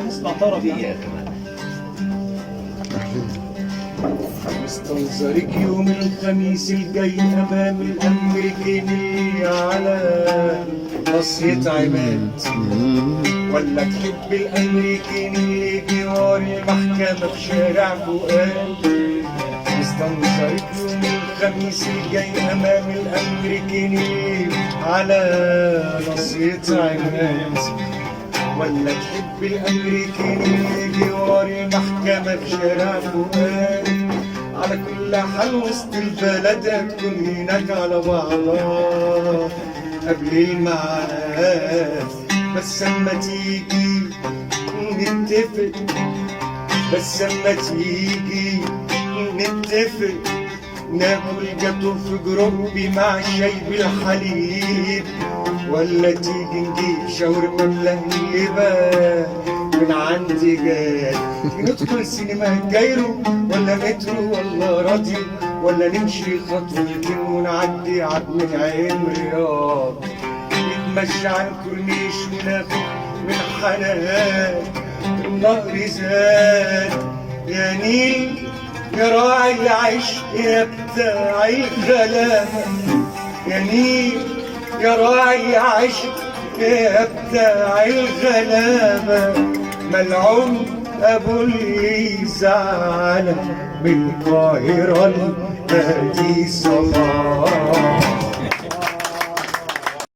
نسمع طربية كمان. مستنظرك يوم الخميس الجاي امام الامريكين اللي على نصية عماد، ولا تحب الامريكين اللي جوار المحكمة في شارع فؤاد؟ مستنظرك يوم الخميس الجاي امام الامريكين اللي على نصية عماد، ولا تحب الامريكين اللي جوار المحكمة في شارع فؤاد؟ على كل حال وسط البلد هتكون هناك على بعضها قبل الميعاد، بس اما تيجي نتفق، بس اما تيجي نتفق ناكل جاتو في جروبي مع شاي بالحليب، ولا تيجي نجيب شاورما ملهلبة من عندي جاي، ندخل سينما كايرو ولا مترو ولا راديو، ولا نمشي خطوتين ونعدي عدن عين رياض، نتمشى على الكورنيش وناخد من حنان النهر زاد. يا نيل يا راعي العشق يا بتاع الغلابة، يا نيل يا راعي العشق يا بتاع الغلابة، ملعون ابو اللي زعل من القاهرة الهادي صلاح.